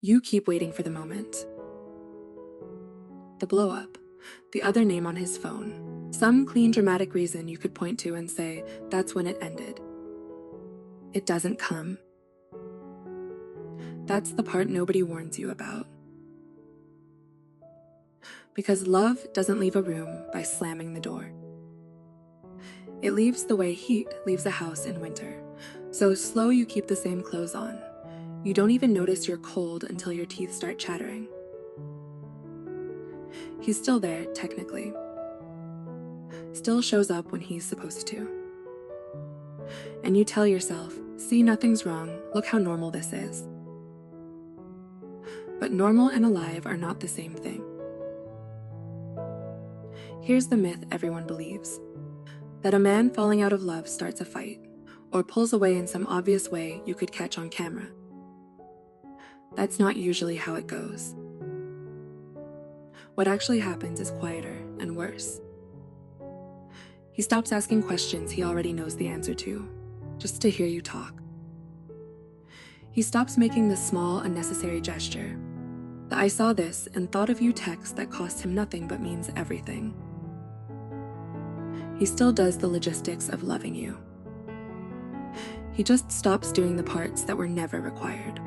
You keep waiting for the moment. The blow-up, the other name on his phone, some clean dramatic reason you could point to and say, that's when it ended. It doesn't come. That's the part nobody warns you about. Because love doesn't leave a room by slamming the door. It leaves the way heat leaves a house in winter. So slow you keep the same clothes on. You don't even notice you're cold until your teeth start chattering. He's still there, technically. Still shows up when he's supposed to. And you tell yourself, see, nothing's wrong, look how normal this is. But normal and alive are not the same thing. Here's the myth everyone believes. That a man falling out of love starts a fight, or pulls away in some obvious way you could catch on camera. That's not usually how it goes. What actually happens is quieter and worse. He stops asking questions he already knows the answer to, just to hear you talk. He stops making the small, unnecessary gesture. The "I saw this and thought of you" text that costs him nothing but means everything. He still does the logistics of loving you. He just stops doing the parts that were never required.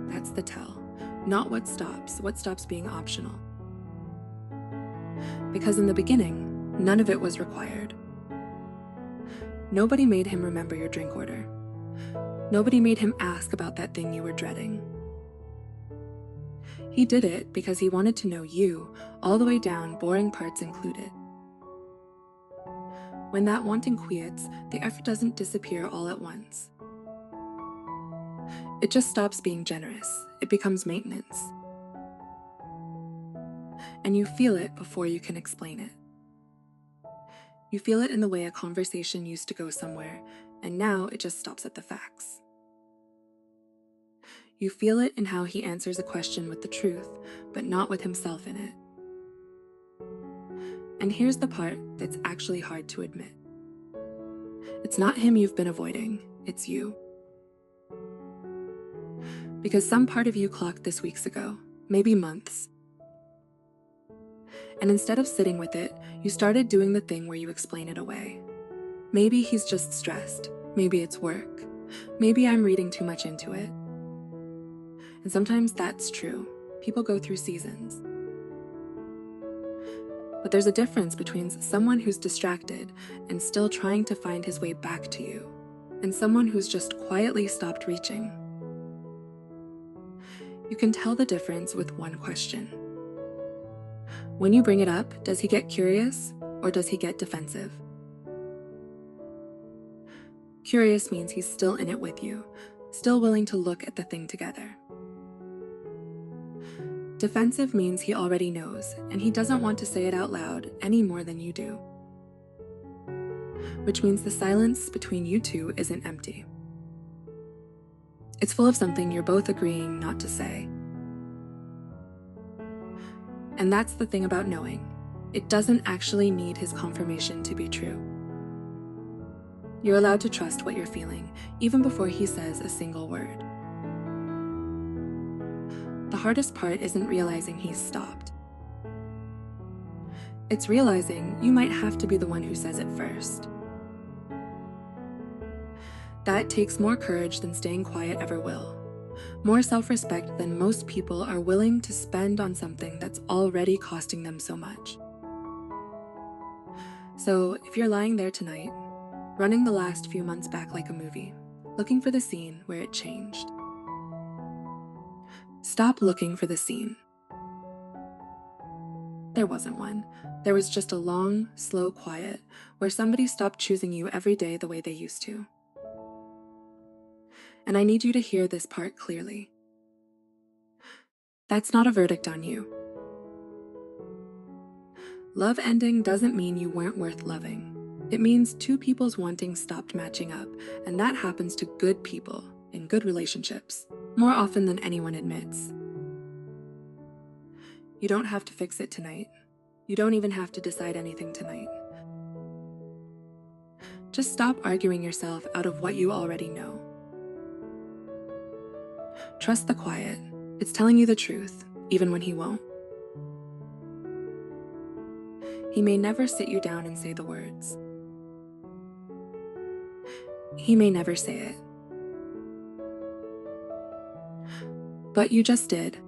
That's the tell, not what stops being optional. Because in the beginning, none of it was required. Nobody made him remember your drink order. Nobody made him ask about that thing you were dreading. He did it because he wanted to know you, all the way down, boring parts included. When that wanting quiets, the effort doesn't disappear all at once. It just stops being generous. It becomes maintenance. And you feel it before you can explain it. You feel it in the way a conversation used to go somewhere, and now it just stops at the facts. You feel it in how he answers a question with the truth, but not with himself in it. And here's the part that's actually hard to admit. It's not him you've been avoiding, it's you. Because some part of you clocked this weeks ago, maybe months. And instead of sitting with it, you started doing the thing where you explain it away. Maybe he's just stressed. Maybe it's work. Maybe I'm reading too much into it. And sometimes that's true. People go through seasons. But there's a difference between someone who's distracted and still trying to find his way back to you, and someone who's just quietly stopped reaching. You can tell the difference with one question. When you bring it up, does he get curious or does he get defensive? Curious means he's still in it with you, still willing to look at the thing together. Defensive means he already knows, and he doesn't want to say it out loud any more than you do. Which means the silence between you two isn't empty. It's full of something you're both agreeing not to say. And that's the thing about knowing. It doesn't actually need his confirmation to be true. You're allowed to trust what you're feeling, even before he says a single word. The hardest part isn't realizing he's stopped. It's realizing you might have to be the one who says it first. That takes more courage than staying quiet ever will. More self-respect than most people are willing to spend on something that's already costing them so much. So if you're lying there tonight, running the last few months back like a movie, looking for the scene where it changed, stop looking for the scene. There wasn't one. There was just a long, slow quiet where somebody stopped choosing you every day the way they used to. And I need you to hear this part clearly. That's not a verdict on you. Love ending doesn't mean you weren't worth loving. It means two people's wanting stopped matching up, and that happens to good people in good relationships, more often than anyone admits. You don't have to fix it tonight. You don't even have to decide anything tonight. Just stop arguing yourself out of what you already know. Trust the quiet. It's telling you the truth, even when he won't. He may never sit you down and say the words. He may never say it. But you just did.